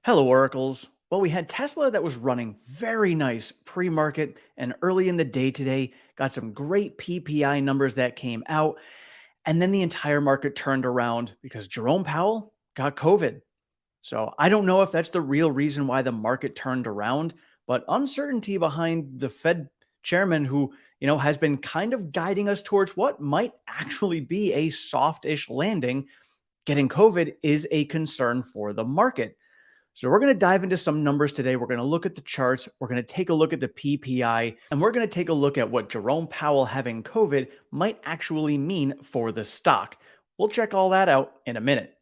Hello, Oracles. Well, we had Tesla that was running very nice pre market and early in the day today, got some great PPI numbers that came out. And then the entire market turned around because Jerome Powell got COVID. So I don't know if that's the real reason why the market turned around, but uncertainty behind the Fed chairman who, has been kind of guiding us towards what might actually be a softish landing, getting COVID is a concern for the market. So we're going to dive into some numbers today. We're going to look at the charts. We're going to take a look at the PPI, and we're going to take a look at what Jerome Powell having COVID might actually mean for the stock. We'll check all that out in a minute.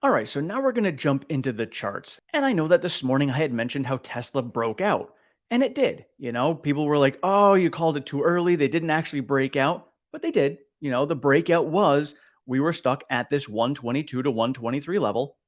All right, so now we're going to jump into the charts. And I know that this morning I had mentioned how Tesla broke out. And it did. People were like, oh, you called it too early. They didn't actually break out, but they did. The breakout was we were stuck at this 122 to 123 level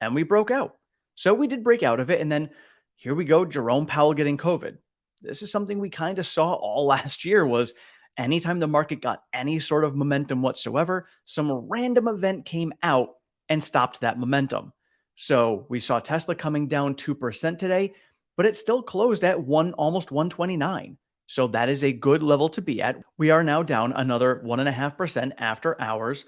and we broke out. So we did break out of it. And then here we go, Jerome Powell getting COVID. This is something we kind of saw all last year was anytime the market got any sort of momentum whatsoever, some random event came out and stopped that momentum. So we saw Tesla coming down 2% today, but it still closed at almost 129. So that is a good level to be at. We are now down another 1.5% after hours.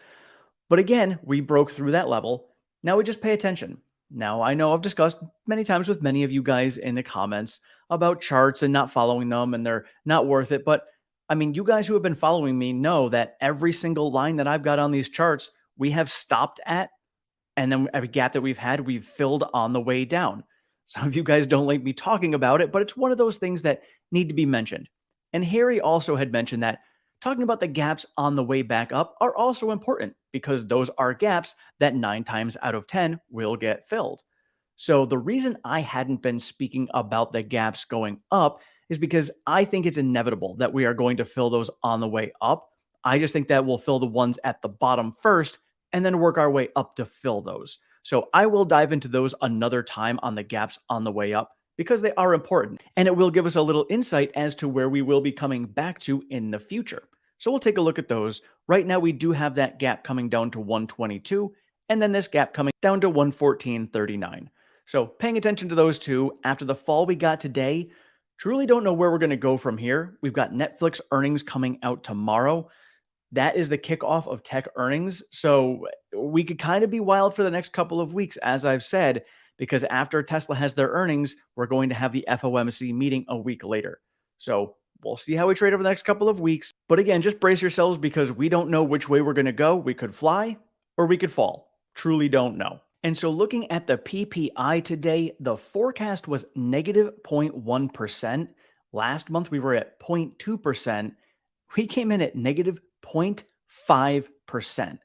But again, we broke through that level. Now we just pay attention. Now, I know I've discussed many times with many of you guys in the comments about charts and not following them and they're not worth it. But I mean, you guys who have been following me know that every single line that I've got on these charts, we have stopped at, and then every gap that we've had, we've filled on the way down. Some of you guys don't like me talking about it, but it's one of those things that need to be mentioned. And Harry also had mentioned that talking about the gaps on the way back up are also important because those are gaps that 9 times out of 10 will get filled. So the reason I hadn't been speaking about the gaps going up is because I think it's inevitable that we are going to fill those on the way up. I just think that we'll fill the ones at the bottom first and then work our way up to fill those. So I will dive into those another time on the gaps on the way up because they are important and it will give us a little insight as to where we will be coming back to in the future. So we'll take a look at those. Right now, we do have that gap coming down to 122 and then this gap coming down to 114.39. So paying attention to those two after the fall we got today, truly don't know where we're going to go from here. We've got Netflix earnings coming out tomorrow. That is the kickoff of tech earnings. So we could kind of be wild for the next couple of weeks, as I've said, because after Tesla has their earnings, we're going to have the FOMC meeting a week later. So we'll see how we trade over the next couple of weeks. But again, just brace yourselves because we don't know which way we're going to go. We could fly or we could fall. Truly don't know. And so looking at the PPI today, the forecast was negative 0.1%. Last month, we were at 0.2%. We came in at negative 0.5%.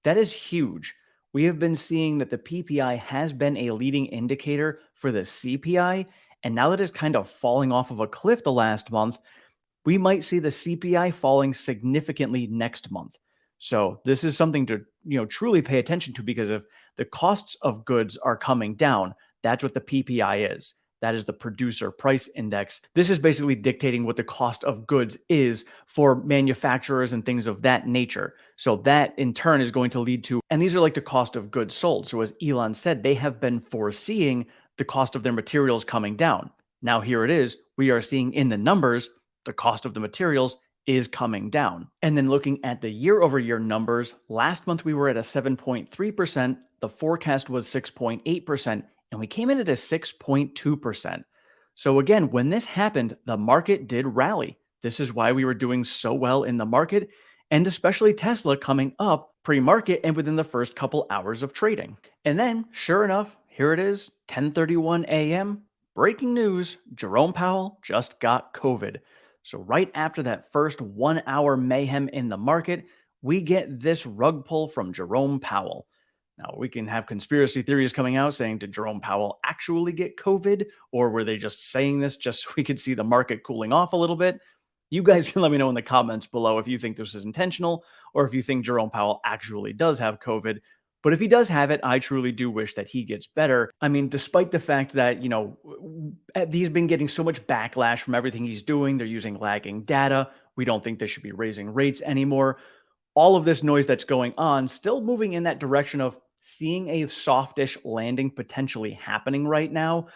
That is huge. We have been seeing that the PPI has been a leading indicator for the CPI, and now that it's kind of falling off of a cliff the last month, we might see the CPI falling significantly next month. So this is something to, truly pay attention to because if the costs of goods are coming down, that's what the PPI is. That is the producer price index. This is basically dictating what the cost of goods is for manufacturers and things of that nature. So that in turn is going to lead to, and these are like the cost of goods sold. So as Elon said, they have been foreseeing the cost of their materials coming down. Now here it is, we are seeing in the numbers, the cost of the materials is coming down. And then looking at the year over year numbers, last month we were at a 7.3%, the forecast was 6.8%, and we came in at a 6.2%. So again, when this happened, the market did rally. This is why we were doing so well in the market, and especially Tesla coming up pre-market and within the first couple hours of trading. And then, sure enough, here it is, 10:31 a.m., breaking news, Jerome Powell just got COVID. So right after that first 1 hour mayhem in the market, we get this rug pull from Jerome Powell. Now, we can have conspiracy theories coming out saying, did Jerome Powell actually get COVID? Or were they just saying this just so we could see the market cooling off a little bit? You guys can let me know in the comments below if you think this is intentional or if you think Jerome Powell actually does have COVID. But if he does have it, I truly do wish that he gets better. I mean, despite the fact that, he's been getting so much backlash from everything he's doing, they're using lagging data. We don't think they should be raising rates anymore. All of this noise that's going on, still moving in that direction of seeing a softish landing potentially happening right now.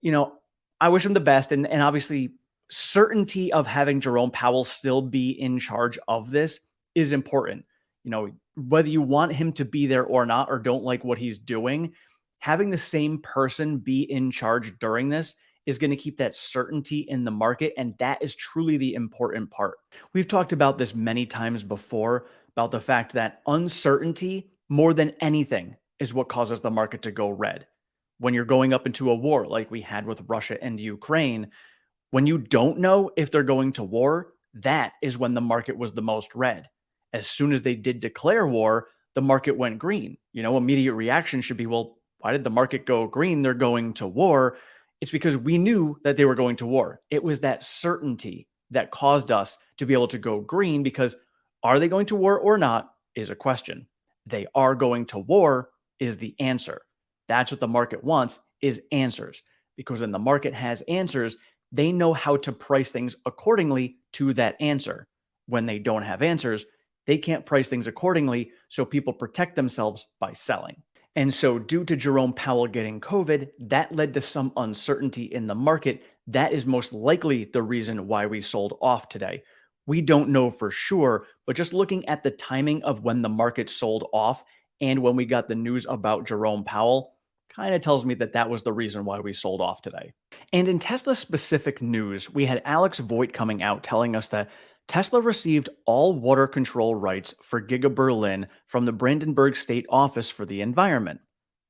you know, I wish him the best. And obviously, certainty of having Jerome Powell still be in charge of this is important. Whether you want him to be there or not, or don't like what he's doing, having the same person be in charge during this is going to keep that certainty in the market. And that is truly the important part. We've talked about this many times before about the fact that uncertainty, more than anything, is what causes the market to go red. When you're going up into a war like we had with Russia and Ukraine, when you don't know if they're going to war, that is when the market was the most red. As soon as they did declare war, the market went green. Immediate reaction should be, well, why did the market go green? They're going to war. It's because we knew that they were going to war. It was that certainty that caused us to be able to go green because are they going to war or not is a question. They are going to war is the answer. That's what the market wants is answers. Because when the market has answers, they know how to price things accordingly to that answer. When they don't have answers, they can't price things accordingly, so people protect themselves by selling. And so, due to Jerome Powell getting COVID, that led to some uncertainty in the market. That is most likely the reason why we sold off today. We don't know for sure, but just looking at the timing of when the market sold off and when we got the news about Jerome Powell, kind of tells me that that was the reason why we sold off today. And in Tesla specific news, we had Alex Voigt coming out telling us that Tesla received all water control rights for Giga Berlin from the Brandenburg State Office for the Environment.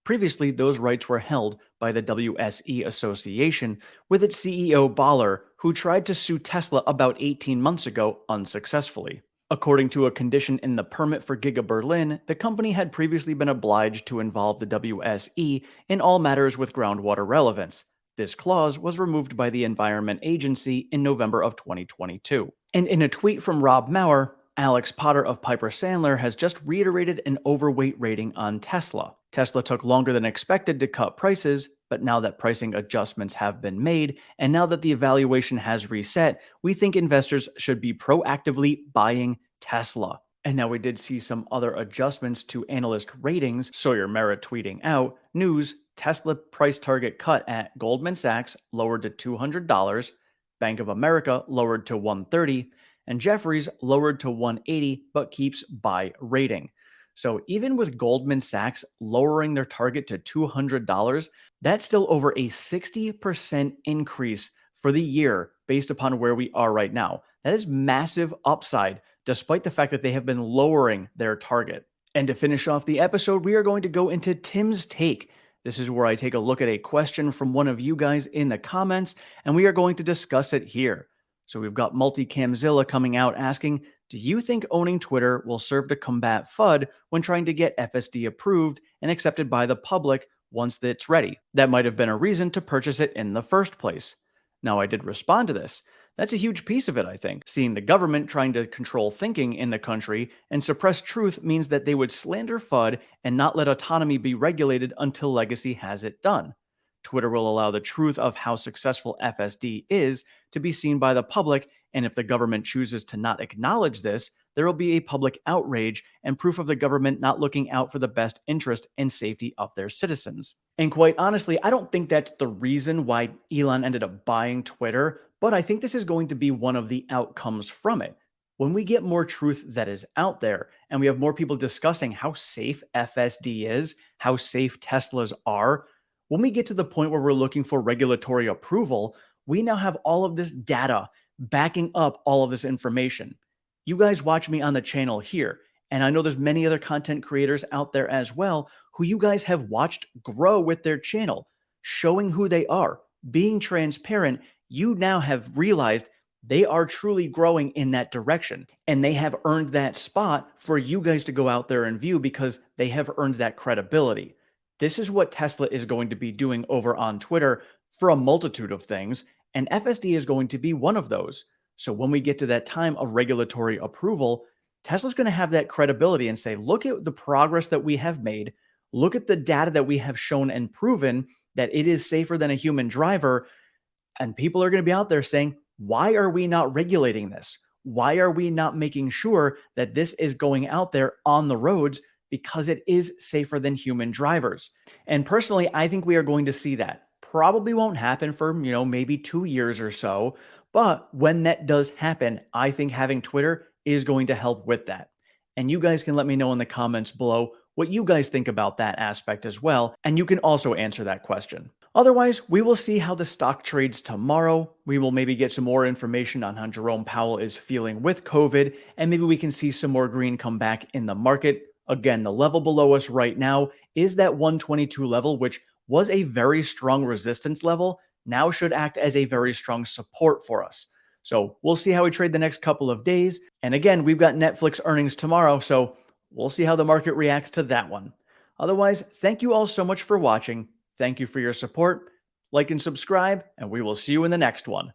Previously, those rights were held by the WSE Association with its CEO Baller, who tried to sue Tesla about 18 months ago unsuccessfully. According to a condition in the permit for Giga Berlin, the company had previously been obliged to involve the WSE in all matters with groundwater relevance. This clause was removed by the Environment Agency in November of 2022. And in a tweet from Rob Maurer, Alex Potter of Piper Sandler has just reiterated an overweight rating on Tesla. Tesla took longer than expected to cut prices, but now that pricing adjustments have been made, and now that the evaluation has reset, we think investors should be proactively buying Tesla. And now we did see some other adjustments to analyst ratings. Sawyer Merritt tweeting out, news, Tesla price target cut at Goldman Sachs lowered to $200, Bank of America lowered to 130, and Jefferies lowered to 180 but keeps buy rating. So even with Goldman Sachs lowering their target to $200, that's still over a 60% increase for the year based upon where we are right now. That is massive upside despite the fact that they have been lowering their target. And to finish off the episode, we are going to go into Tim's take. This is where I take a look at a question from one of you guys in the comments, and we are going to discuss it here. So we've got Multicamzilla coming out asking, do you think owning Twitter will serve to combat FUD when trying to get FSD approved and accepted by the public once it's ready? That might have been a reason to purchase it in the first place. Now, I did respond to this. That's a huge piece of it, I think. Seeing the government trying to control thinking in the country and suppress truth means that they would slander FUD and not let autonomy be regulated until legacy has it done. Twitter will allow the truth of how successful FSD is to be seen by the public, and if the government chooses to not acknowledge this, there will be a public outrage and proof of the government not looking out for the best interest and safety of their citizens. And quite honestly, I don't think that's the reason why Elon ended up buying Twitter, but I think this is going to be one of the outcomes from it. When we get more truth that is out there and we have more people discussing how safe FSD is, how safe Teslas are, when we get to the point where we're looking for regulatory approval, we now have all of this data backing up all of this information. You guys watch me on the channel here, and I know there's many other content creators out there as well who you guys have watched grow with their channel, showing who they are, being transparent. You now have realized they are truly growing in that direction, and they have earned that spot for you guys to go out there and view because they have earned that credibility. This is what Tesla is going to be doing over on Twitter for a multitude of things, and FSD is going to be one of those. So when we get to that time of regulatory approval, Tesla's going to have that credibility and say, look at the progress that we have made. Look at the data that we have shown and proven that it is safer than a human driver. And people are going to be out there saying, why are we not regulating this? why are we not making sure that this is going out there on the roads because it is safer than human drivers? And personally, I think we are going to see that. Probably won't happen for, maybe 2 years or so. But when that does happen, I think having Twitter is going to help with that. And you guys can let me know in the comments below what you guys think about that aspect as well. And you can also answer that question. Otherwise, we will see how the stock trades tomorrow. We will maybe get some more information on how Jerome Powell is feeling with COVID, and maybe we can see some more green come back in the market. Again, the level below us right now is that 122 level, which was a very strong resistance level, now should act as a very strong support for us. So we'll see how we trade the next couple of days. And again, we've got Netflix earnings tomorrow, so we'll see how the market reacts to that one. Otherwise, thank you all so much for watching. Thank you for your support. Like and subscribe, and we will see you in the next one.